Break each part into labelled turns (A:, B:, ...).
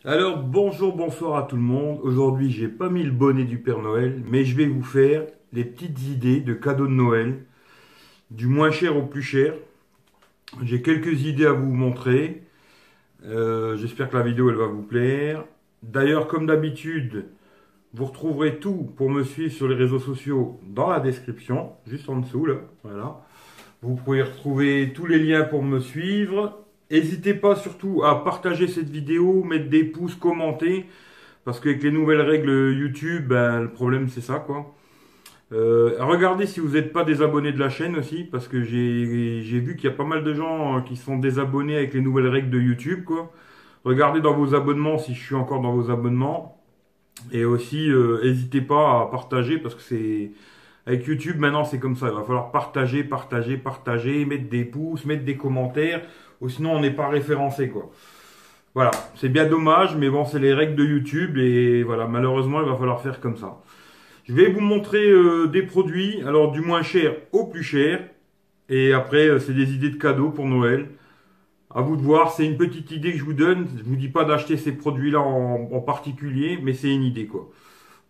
A: Alors bonjour, bonsoir à tout le monde. Aujourd'hui, j'ai pas mis le bonnet du Père Noël, mais je vais vous faire les petites idées de cadeaux de Noël, du moins cher au plus cher. J'ai quelques idées à vous montrer. J'espère que la vidéo elle va vous plaire. D'ailleurs, comme d'habitude, vous retrouverez tout pour me suivre sur les réseaux sociaux dans la description, juste en dessous là. Voilà. Vous pouvez retrouver tous les liens pour me suivre. N'hésitez pas surtout à partager cette vidéo, mettre des pouces, commenter. Parce qu'avec les nouvelles règles YouTube, ben, le problème c'est ça quoi. Regardez si vous n'êtes pas des abonnés de la chaîne aussi. Parce que j'ai vu qu'il y a pas mal de gens qui sont désabonnés avec les nouvelles règles de YouTube quoi. Regardez dans vos abonnements si je suis encore dans vos abonnements. Et aussi, n'hésitez pas à partager parce que c'est... Avec YouTube, maintenant, c'est comme ça. Il va falloir partager, partager, partager, mettre des pouces, mettre des commentaires. Ou sinon, on n'est pas référencé, quoi. Voilà. C'est bien dommage, mais bon, c'est les règles de YouTube. Et voilà, malheureusement, il va falloir faire comme ça. Je vais vous montrer des produits. Alors, du moins cher au plus cher. Et après, c'est des idées de cadeaux pour Noël. À vous de voir. C'est une petite idée que je vous donne. Je vous dis pas d'acheter ces produits-là en particulier, mais c'est une idée, quoi.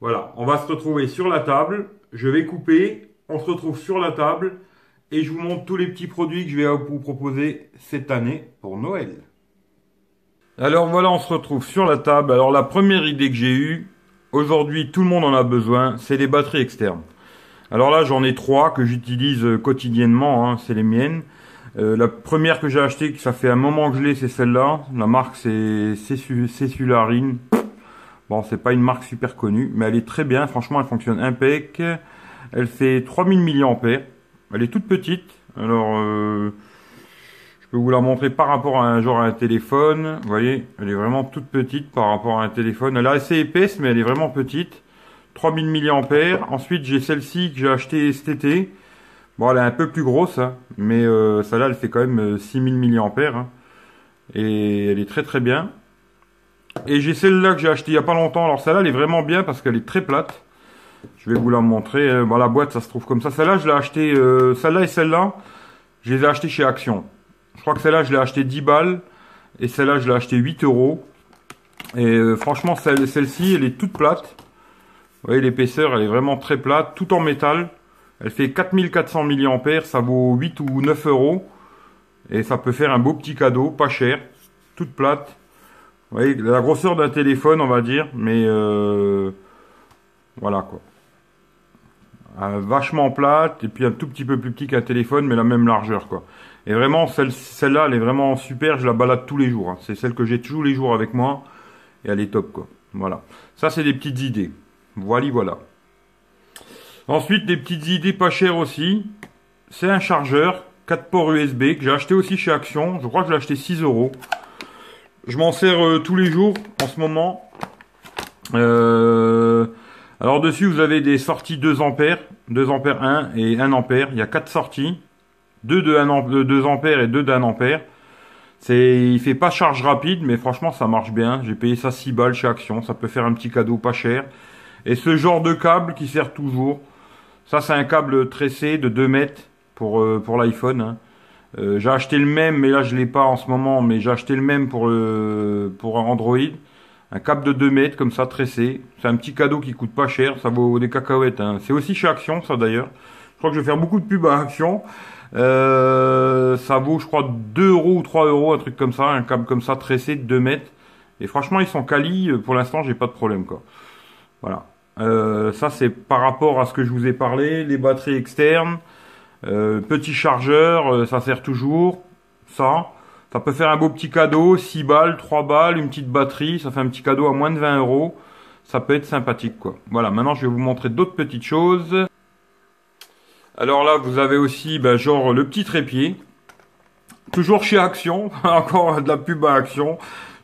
A: Voilà, on va se retrouver sur la table. Je vais couper, on se retrouve sur la table et je vous montre tous les petits produits que je vais vous proposer cette année pour Noël. Alors voilà, on se retrouve sur la table. Alors la première idée que j'ai eue, aujourd'hui tout le monde en a besoin, c'est les batteries externes. Alors là j'en ai trois que j'utilise quotidiennement, hein, c'est les miennes. La première que j'ai achetée, que ça fait un moment que je l'ai, c'est celle-là. La marque c'est Cesularine. Bon, c'est pas une marque super connue, mais elle est très bien. Franchement, elle fonctionne impec. Elle fait 3000 mAh. Elle est toute petite. Alors, je peux vous la montrer par rapport à un téléphone. Vous voyez, elle est vraiment toute petite par rapport à un téléphone. Elle est assez épaisse, mais elle est vraiment petite. 3000 mAh. Ensuite, j'ai celle-ci que j'ai achetée cet été. Bon, elle est un peu plus grosse, hein, mais celle-là, elle fait quand même 6000 mAh. Hein, et elle est très très bien. Et j'ai celle-là que j'ai achetée il n'y a pas longtemps. Alors celle-là, elle est vraiment bien parce qu'elle est très plate. Je vais vous la montrer. Bon, la boîte, ça se trouve comme ça. Celle-là, je l'ai achetée... celle-là et celle-là, je les ai achetées chez Action. Je crois que celle-là, je l'ai achetée 10 balles. Et celle-là, je l'ai achetée 8 euros. Et franchement, celle-ci, elle est toute plate. Vous voyez, l'épaisseur, elle est vraiment très plate. Tout en métal. Elle fait 4400 mAh. Ça vaut 8 ou 9 euros. Et ça peut faire un beau petit cadeau, pas cher. Toute plate. Vous voyez, la grosseur d'un téléphone, on va dire, mais voilà quoi. Vachement plate, et puis un tout petit peu plus petit qu'un téléphone, mais la même largeur quoi. Et vraiment, celle-là, elle est vraiment super, je la balade tous les jours. Hein. C'est celle que j'ai tous les jours avec moi, et elle est top quoi. Voilà. Ça, c'est des petites idées. Voilà. Ensuite, des petites idées pas chères aussi. C'est un chargeur 4 ports USB que j'ai acheté aussi chez Action. Je crois que je l'ai acheté 6 euros. Je m'en sers tous les jours en ce moment. Alors dessus vous avez des sorties 2 ampères, 2 ampères 1 et 1 ampère. Il y a 4 sorties, 2 de 2 ampères et 2 d'1 ampère. Il fait pas charge rapide, mais franchement ça marche bien. J'ai payé ça 6 balles chez Action, ça peut faire un petit cadeau pas cher. Et ce genre de câble qui sert toujours. Ça c'est un câble tressé de 2 mètres pour l'iPhone. Hein. J'ai acheté le même, mais là je l'ai pas en ce moment, mais j'ai acheté le même pour Android. Un câble de 2 mètres comme ça tressé. C'est un petit cadeau qui coûte pas cher, ça vaut des cacahuètes. Hein. C'est aussi chez Action ça d'ailleurs. Je crois que je vais faire beaucoup de pub à Action. Ça vaut je crois 2 euros ou 3 euros, un truc comme ça, un câble comme ça tressé de 2 mètres. Et franchement ils sont quali, pour l'instant j'ai pas de problème quoi. Voilà. Ça c'est par rapport à ce que je vous ai parlé, les batteries externes. Petit chargeur, ça sert toujours. Ça peut faire un beau petit cadeau, 6 balles, 3 balles, une petite batterie, ça fait un petit cadeau à moins de 20 euros. Ça peut être sympathique quoi. Voilà, maintenant je vais vous montrer d'autres petites choses. Alors là, vous avez aussi, genre le petit trépied. Toujours chez Action, encore de la pub à Action.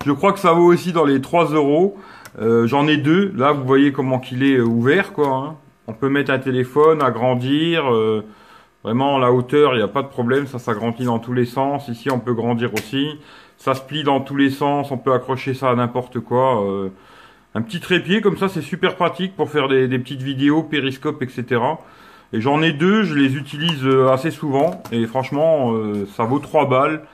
A: Je crois que ça vaut aussi dans les 3 euros. J'en ai deux. Là, vous voyez comment qu'il est ouvert quoi. Hein. On peut mettre un téléphone, agrandir. Vraiment, la hauteur, il n'y a pas de problème. Ça s'agrandit dans tous les sens. Ici, on peut grandir aussi. Ça se plie dans tous les sens. On peut accrocher ça à n'importe quoi. Un petit trépied, comme ça, c'est super pratique pour faire des petites vidéos, périscope, etc. Et j'en ai deux. Je les utilise assez souvent. Et franchement, ça vaut 3 balles.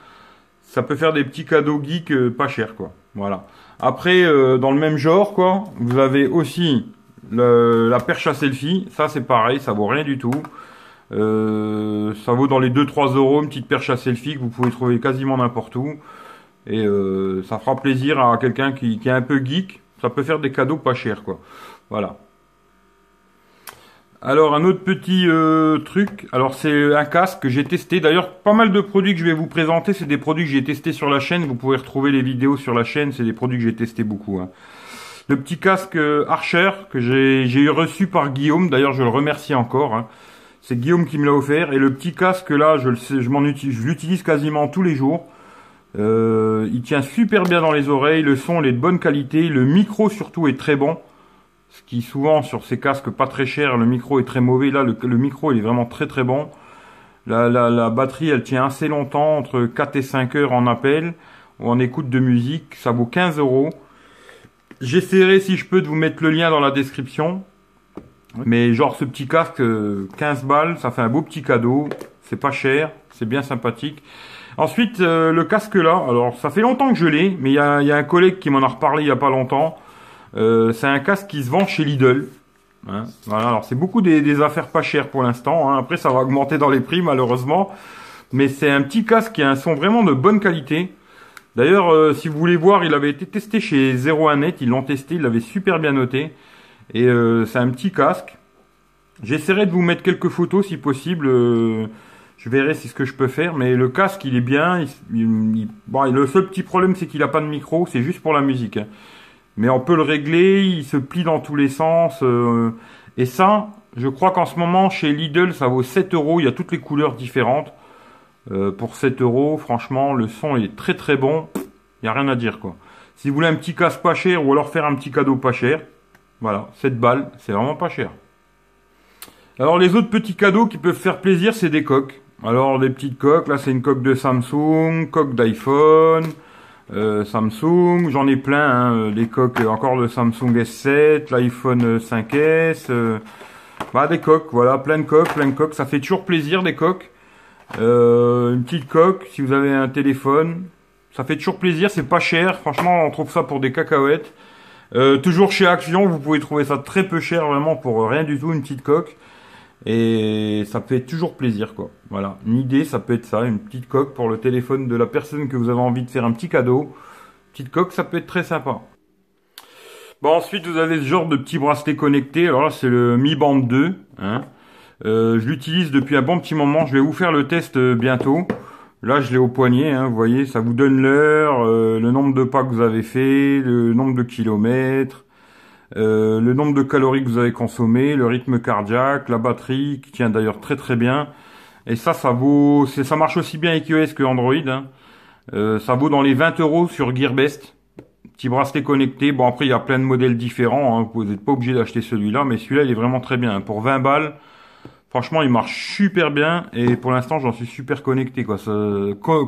A: Ça peut faire des petits cadeaux geeks pas chers, quoi. Voilà. Après, dans le même genre, quoi, vous avez aussi la perche à selfie. Ça, c'est pareil, ça vaut rien du tout. Ça vaut dans les 2-3 euros, une petite perche à selfie que vous pouvez trouver quasiment n'importe où. Et ça fera plaisir à quelqu'un qui est un peu geek. Ça peut faire des cadeaux pas chers, quoi. Voilà. Alors, un autre petit truc. Alors, c'est un casque que j'ai testé. D'ailleurs, pas mal de produits que je vais vous présenter, c'est des produits que j'ai testés sur la chaîne. Vous pouvez retrouver les vidéos sur la chaîne. C'est des produits que j'ai testés beaucoup, hein. Le petit casque Archer que j'ai eu reçu par Guillaume. D'ailleurs, je le remercie encore, hein. C'est Guillaume qui me l'a offert. Et le petit casque là, je l'utilise quasiment tous les jours. Il tient super bien dans les oreilles. Le son il est de bonne qualité. Le micro surtout est très bon. Ce qui souvent sur ces casques pas très chers, le micro est très mauvais. Là, le micro il est vraiment très très bon. La batterie elle tient assez longtemps, entre 4 et 5 heures en appel ou en écoute de musique. Ça vaut 15 euros. J'essaierai si je peux de vous mettre le lien dans la description. Mais genre ce petit casque, 15 balles, ça fait un beau petit cadeau. C'est pas cher, c'est bien sympathique. Ensuite, le casque là, alors ça fait longtemps que je l'ai, mais il y a un collègue qui m'en a reparlé il y a pas longtemps. C'est un casque qui se vend chez Lidl. Hein, voilà, alors c'est beaucoup des affaires pas chères pour l'instant, hein. Après ça va augmenter dans les prix malheureusement. Mais c'est un petit casque qui a un son vraiment de bonne qualité. D'ailleurs, si vous voulez voir, il avait été testé chez 01net, ils l'ont testé, il l'avait super bien noté. Et c'est un petit casque. J'essaierai de vous mettre quelques photos si possible. Je verrai si ce que je peux faire. Mais le casque, il est bien. Bon, le seul petit problème, c'est qu'il n'a pas de micro. C'est juste pour la musique, hein. Mais on peut le régler. Il se plie dans tous les sens. Et ça, je crois qu'en ce moment, chez Lidl, ça vaut 7 euros. Il y a toutes les couleurs différentes. Pour 7 euros, franchement, le son il est très très bon. Il n'y a rien à dire, quoi. Si vous voulez un petit casque pas cher ou alors faire un petit cadeau pas cher, voilà, 7 balles, c'est vraiment pas cher. Alors les autres petits cadeaux qui peuvent faire plaisir, c'est des coques. Alors des petites coques, là c'est une coque de Samsung, coque d'iPhone, Samsung, j'en ai plein, hein, les coques encore de Samsung S7, l'iPhone 5S, bah des coques, voilà, plein de coques, ça fait toujours plaisir des coques. Une petite coque, si vous avez un téléphone, ça fait toujours plaisir, c'est pas cher, franchement on trouve ça pour des cacahuètes. Toujours chez Action, vous pouvez trouver ça très peu cher, vraiment pour rien du tout, une petite coque. Et ça fait toujours plaisir, quoi. Voilà, une idée, ça peut être ça, une petite coque pour le téléphone de la personne que vous avez envie de faire un petit cadeau. Petite coque, ça peut être très sympa. Bon, ensuite, vous avez ce genre de petit bracelet connecté. Alors là, c'est le Mi Band 2, hein. Je l'utilise depuis un bon petit moment. Je vais vous faire le test bientôt. Là, je l'ai au poignet, hein, vous voyez, ça vous donne l'heure, le nombre de pas que vous avez fait, le nombre de kilomètres, le nombre de calories que vous avez consommé, le rythme cardiaque, la batterie, qui tient d'ailleurs très très bien. Et ça vaut, ça marche aussi bien avec iOS que Android, hein. Ça vaut dans les 20 euros sur Gearbest. Petit bracelet connecté. Bon, après, il y a plein de modèles différents, hein. Vous n'êtes pas obligé d'acheter celui-là, mais celui-là, il est vraiment très bien, hein. Pour 20 balles. Franchement, il marche super bien et pour l'instant, j'en suis super connecté, quoi.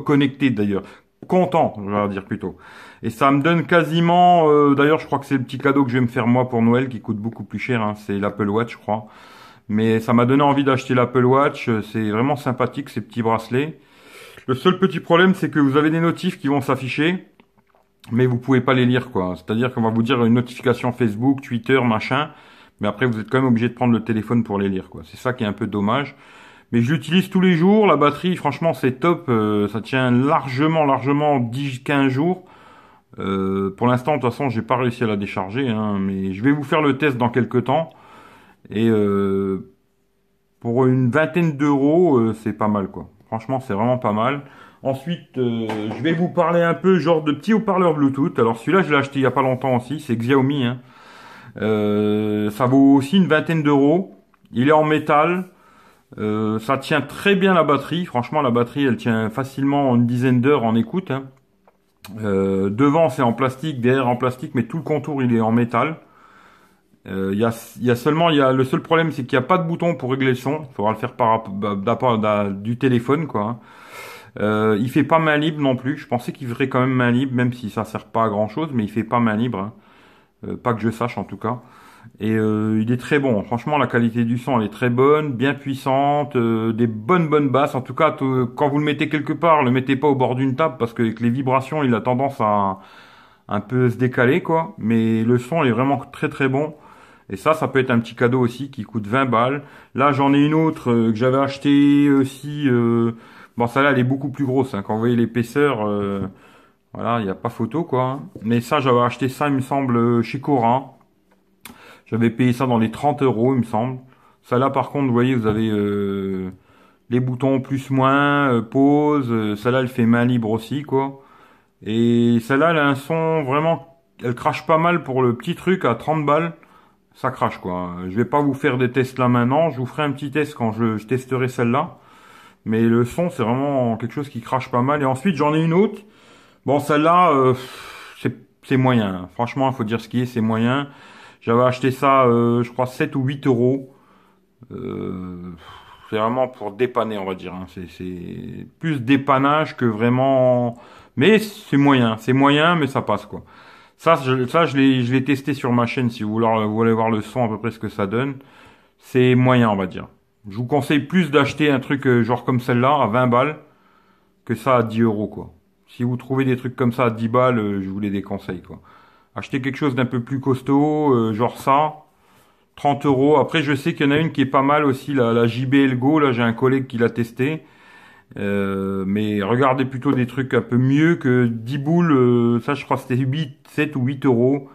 A: Connecté d'ailleurs, content, je vais dire plutôt. Et ça me donne quasiment. D'ailleurs, je crois que c'est le petit cadeau que je vais me faire moi pour Noël, qui coûte beaucoup plus cher, hein. C'est l'Apple Watch, je crois. Mais ça m'a donné envie d'acheter l'Apple Watch. C'est vraiment sympathique ces petits bracelets. Le seul petit problème, c'est que vous avez des notifs qui vont s'afficher, mais vous pouvez pas les lire, quoi. C'est-à-dire qu'on va vous dire une notification Facebook, Twitter, machin. Mais après, vous êtes quand même obligé de prendre le téléphone pour les lire, quoi. C'est ça qui est un peu dommage. Mais je l'utilise tous les jours. La batterie, franchement, c'est top. Ça tient largement 10-15 jours. Pour l'instant, de toute façon, j'ai pas réussi à la décharger, hein, mais je vais vous faire le test dans quelques temps. Et pour une vingtaine d'euros, c'est pas mal, quoi. Franchement, c'est vraiment pas mal. Ensuite, je vais vous parler un peu genre de petit haut-parleur Bluetooth. Alors celui-là, je l'ai acheté il y a pas longtemps aussi. C'est Xiaomi, hein. Ça vaut aussi une vingtaine d'euros. Il est en métal. Ça tient très bien la batterie. Franchement, la batterie, elle tient facilement une dizaine d'heures en écoute, hein. Devant, c'est en plastique, derrière en plastique, mais tout le contour, il est en métal. Il y a seulement, le seul problème, c'est qu'il n'y a pas de bouton pour régler le son. Il faudra le faire du téléphone, quoi. Il fait pas main libre non plus. Je pensais qu'il ferait quand même main libre, même si ça sert pas à grand chose, mais il fait pas main libre, hein. Pas que je sache en tout cas. Et il est très bon. Franchement, la qualité du son, elle est très bonne, bien puissante, des bonnes basses. En tout cas, quand vous le mettez quelque part, le mettez pas au bord d'une table parce qu'avec les vibrations, il a tendance un peu se décaler quoi. Mais le son est vraiment très très bon. Et ça peut être un petit cadeau aussi qui coûte 20 balles. Là, j'en ai une autre que j'avais acheté aussi. Bon, celle-là, elle est beaucoup plus grosse. Hein. Quand vous voyez l'épaisseur, voilà, il n'y a pas photo, quoi. Hein. Mais ça, j'avais acheté ça, il me semble, chez Cora. J'avais payé ça dans les 30 euros, il me semble. Celle-là, par contre, vous voyez, vous avez les boutons plus, moins, pause. Celle-là, elle fait main libre aussi, quoi. Et celle-là, elle a un son vraiment... Elle crache pas mal pour le petit truc à 30 balles. Ça crache quoi. Je vais pas vous faire des tests là maintenant. Je vous ferai un petit test quand je testerai celle-là. Mais le son, c'est vraiment quelque chose qui crache pas mal. Et ensuite, j'en ai une autre. Bon, celle-là, c'est moyen. Franchement, il faut dire ce qui est, c'est moyen. J'avais acheté ça, je crois, 7 ou 8 euros. C'est vraiment pour dépanner, on va dire. Hein. C'est plus dépannage que vraiment... Mais c'est moyen, mais ça passe quoi. Je l'ai testé sur ma chaîne si vous voulez voir le son à peu près ce que ça donne. C'est moyen, on va dire. Je vous conseille plus d'acheter un truc genre comme celle-là à 20 balles que ça à 10 euros, quoi. Si vous trouvez des trucs comme ça à 10 balles, je vous les déconseille, quoi. Achetez quelque chose d'un peu plus costaud, genre ça, 30 euros. Après, je sais qu'il y en a une qui est pas mal aussi, la JBL Go. Là, j'ai un collègue qui l'a testé. Mais regardez plutôt des trucs un peu mieux que 10 boules. Ça, je crois que c'était 7 ou 8 euros.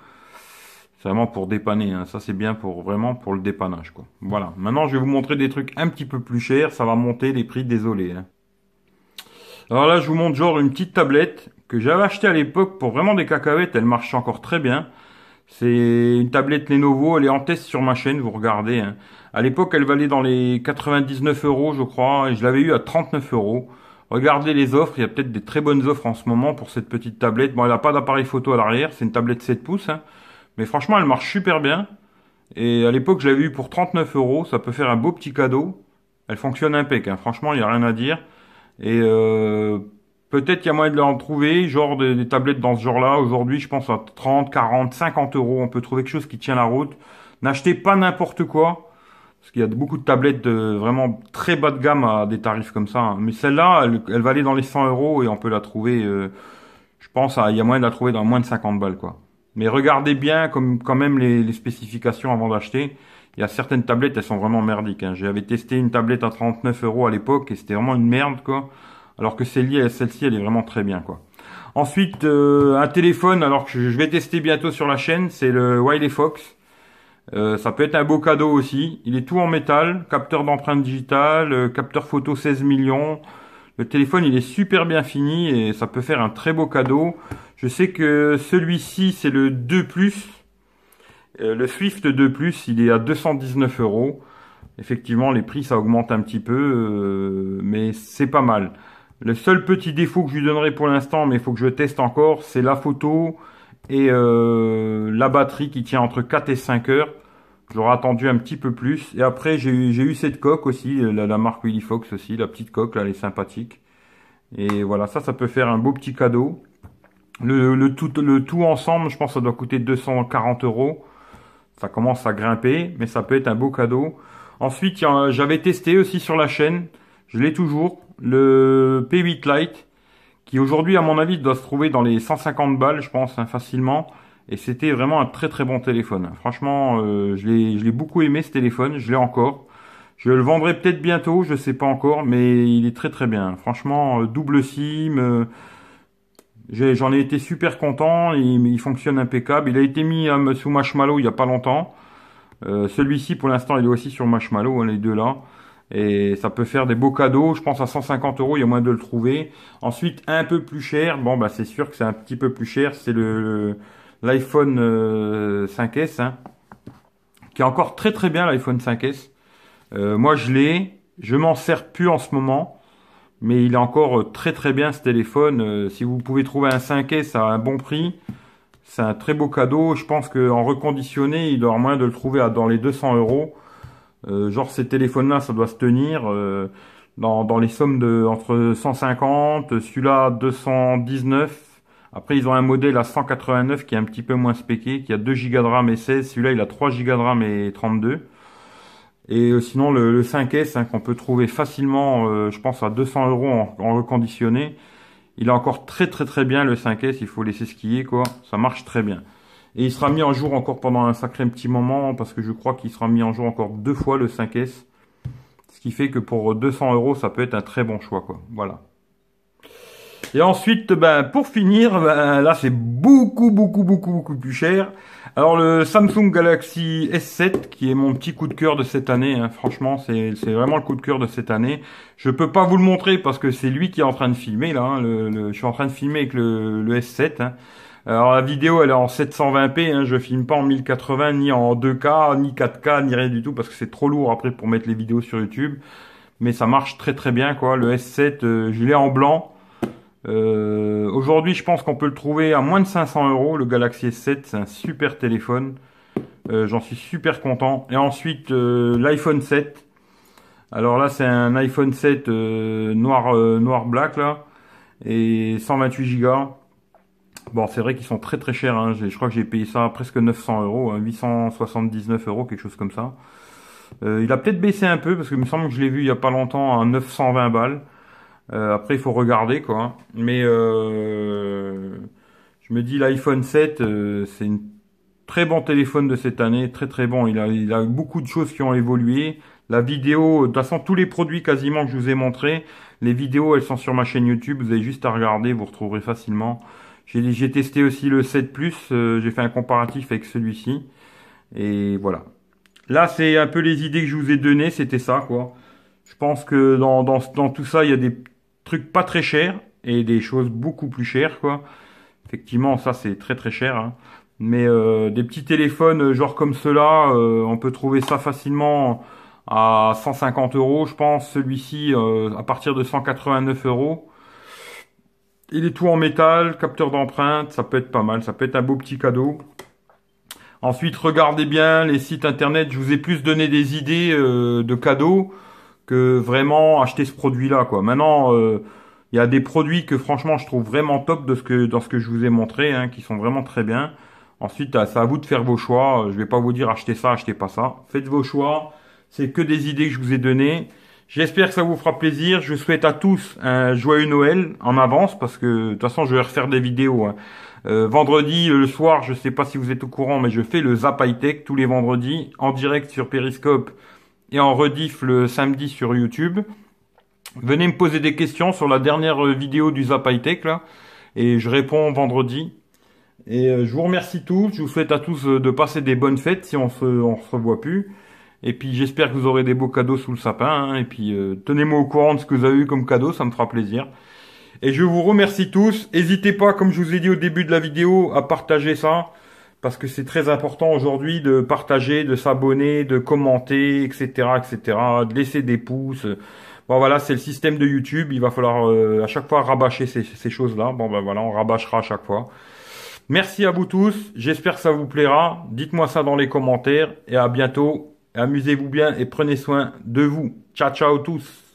A: C'est vraiment pour dépanner. Hein. Ça, c'est bien pour vraiment pour le dépannage, quoi. Voilà. Maintenant, je vais vous montrer des trucs un petit peu plus chers. Ça va monter les prix, désolé. Hein. Alors là, je vous montre genre une petite tablette que j'avais achetée à l'époque pour vraiment des cacahuètes. Elle marche encore très bien. C'est une tablette Lenovo. Elle est en test sur ma chaîne. Vous regardez. Hein. À l'époque, elle valait dans les 99 euros, je crois, et je l'avais eu à 39 euros. Regardez les offres, il y a peut-être des très bonnes offres en ce moment pour cette petite tablette. Bon, elle n'a pas d'appareil photo à l'arrière, c'est une tablette 7 pouces, hein. Mais franchement, elle marche super bien. Et à l'époque, je l'avais eu pour 39 euros, ça peut faire un beau petit cadeau. Elle fonctionne impec, hein. Franchement, il n'y a rien à dire. Et peut-être qu'il y a moyen de en trouver, genre des tablettes dans ce genre-là. Aujourd'hui, je pense à 30, 40, 50 euros, on peut trouver quelque chose qui tient la route. N'achetez pas n'importe quoi. Parce qu'il y a beaucoup de tablettes vraiment très bas de gamme à des tarifs comme ça. Hein. Mais celle-là, elle va aller dans les 100 euros et on peut la trouver, je pense, il y a moyen de la trouver dans moins de 50 balles, quoi. Mais regardez bien quand même les spécifications avant d'acheter. Il y a certaines tablettes, elles sont vraiment merdiques. Hein. J'avais testé une tablette à 39 euros à l'époque et c'était vraiment une merde, quoi. Alors que celle-ci, elle est vraiment très bien, quoi. Ensuite, un téléphone, alors que je vais tester bientôt sur la chaîne, c'est le Wiley Fox. Ça peut être un beau cadeau aussi. Il est tout en métal, capteur d'empreinte digitale, capteur photo 16 millions. Le téléphone, il est super bien fini et ça peut faire un très beau cadeau. Je sais que celui-ci, c'est le 2+. Le Swift 2+, il est à 219 euros. Effectivement, les prix, ça augmente un petit peu, mais c'est pas mal. Le seul petit défaut que je lui donnerai pour l'instant, mais il faut que je teste encore, c'est la photo et la batterie qui tient entre 4 et 5 heures. J'aurais attendu un petit peu plus. Et après, j'ai eu cette coque aussi, la marque Wiley Fox aussi, la petite coque, là, elle est sympathique. Et voilà, ça peut faire un beau petit cadeau. Le tout ensemble, je pense que ça doit coûter 240 euros. Ça commence à grimper, mais ça peut être un beau cadeau. Ensuite, j'avais testé aussi sur la chaîne, je l'ai toujours, le P8 Lite, qui aujourd'hui, à mon avis, doit se trouver dans les 150 balles, je pense, hein, facilement. Et c'était vraiment un très très bon téléphone. Franchement, je l'ai beaucoup aimé ce téléphone, je l'ai encore. Je le vendrai peut-être bientôt, je sais pas encore, mais il est très très bien. Franchement, double SIM, j'en ai été super content, il fonctionne impeccable. Il a été mis sous Marshmallow il y a pas longtemps. Celui-ci, pour l'instant, il est aussi sur Marshmallow, hein, les deux là. Et ça peut faire des beaux cadeaux. Je pense à 150 euros, il y a moyen de le trouver. Ensuite, un peu plus cher. Bon, bah c'est sûr que c'est un petit peu plus cher. C'est l'iPhone 5S, hein, qui est encore très très bien, l'iPhone 5S. Moi, je m'en sers plus en ce moment, mais il est encore très très bien ce téléphone. Si vous pouvez trouver un 5S à un bon prix, c'est un très beau cadeau. Je pense qu'en reconditionné, il doit y avoir moyen de le trouver dans les 200 euros. Genre ces téléphones-là, ça doit se tenir dans les sommes entre 150, celui-là 219. Après, ils ont un modèle à 189 qui est un petit peu moins spéqué, qui a 2 Go de RAM et 16. Celui-là, il a 3 Go de RAM et 32. Et sinon, le 5S, hein, qu'on peut trouver facilement, je pense, à 200 euros en reconditionné. Il est encore très très très bien le 5S, il faut laisser skier quoi, ça marche très bien. Et il sera mis en jour encore pendant un sacré petit moment, parce que je crois qu'il sera mis en jour encore 2 fois le 5S. Ce qui fait que pour 200 €, ça peut être un très bon choix quoi, voilà. Et ensuite, ben, pour finir, ben, là c'est beaucoup plus cher. Alors le Samsung Galaxy S7, qui est mon petit coup de cœur de cette année, hein. Franchement, c'est vraiment le coup de cœur de cette année. Je peux pas vous le montrer parce que c'est lui qui est en train de filmer là. Hein. Je suis en train de filmer avec le S7. Hein. Alors la vidéo, elle est en 720p. Hein. Je filme pas en 1080, ni en 2K, ni 4K, ni rien du tout parce que c'est trop lourd après pour mettre les vidéos sur YouTube. Mais ça marche très très bien quoi. Le S7, je l'ai en blanc. Aujourd'hui, je pense qu'on peut le trouver à moins de 500 €. Le Galaxy S7, c'est un super téléphone. J'en suis super content. Et ensuite, l'iPhone 7. Alors là, c'est un iPhone 7 noir black là, et 128 Go. Bon, c'est vrai qu'ils sont très très chers. Hein. Je crois que j'ai payé ça presque 900 €, hein, 879 €, quelque chose comme ça. Il a peut-être baissé un peu parce qu'il me semble que je l'ai vu il y a pas longtemps à 920 balles. Après, il faut regarder, quoi. Mais je me dis, l'iPhone 7, c'est un très bon téléphone de cette année, très très bon. Il a beaucoup de choses qui ont évolué. La vidéo, de toute façon, tous les produits quasiment que je vous ai montrés, les vidéos, elles sont sur ma chaîne YouTube. Vous avez juste à regarder, vous retrouverez facilement. J'ai testé aussi le 7 Plus. J'ai fait un comparatif avec celui-ci. Et voilà. Là, c'est un peu les idées que je vous ai données. C'était ça, quoi. Je pense que dans tout ça, il y a des trucs pas très chers et des choses beaucoup plus chères quoi. Effectivement, ça c'est très très cher. Hein. Mais des petits téléphones genre comme ceux-là, on peut trouver ça facilement à 150 €, je pense. Celui-ci à partir de 189 €. Il est tout en métal, capteur d'empreinte, ça peut être pas mal, ça peut être un beau petit cadeau. Ensuite, regardez bien les sites internet. Je vous ai plus donné des idées de cadeaux que vraiment acheter ce produit-là, quoi. Maintenant, il y a des produits que franchement je trouve vraiment top dans ce que je vous ai montré, hein, qui sont vraiment très bien. Ensuite, c'est à vous de faire vos choix. Je vais pas vous dire achetez ça, achetez pas ça. Faites vos choix. C'est que des idées que je vous ai données. J'espère que ça vous fera plaisir. Je souhaite à tous un joyeux Noël en avance parce que de toute façon je vais refaire des vidéos. Hein. Vendredi le soir, je sais pas si vous êtes au courant, mais je fais le Zap High Tech tous les vendredis en direct sur Periscope et en rediff le samedi sur YouTube. Venez me poser des questions sur la dernière vidéo du Zap High Tech là, et je réponds vendredi. Et je vous remercie tous, je vous souhaite à tous de passer des bonnes fêtes si on se revoit plus. Et puis j'espère que vous aurez des beaux cadeaux sous le sapin. Hein, et puis tenez-moi au courant de ce que vous avez eu comme cadeau, ça me fera plaisir. Et je vous remercie tous. N'hésitez pas, comme je vous ai dit au début de la vidéo, à partager ça. Parce que c'est très important aujourd'hui de partager, de s'abonner, de commenter, etc., de laisser des pouces. Bon voilà, c'est le système de YouTube. Il va falloir à chaque fois rabâcher ces choses-là. Bon ben voilà, on rabâchera à chaque fois. Merci à vous tous. J'espère que ça vous plaira. Dites-moi ça dans les commentaires. Et à bientôt. Amusez-vous bien et prenez soin de vous. Ciao, ciao tous.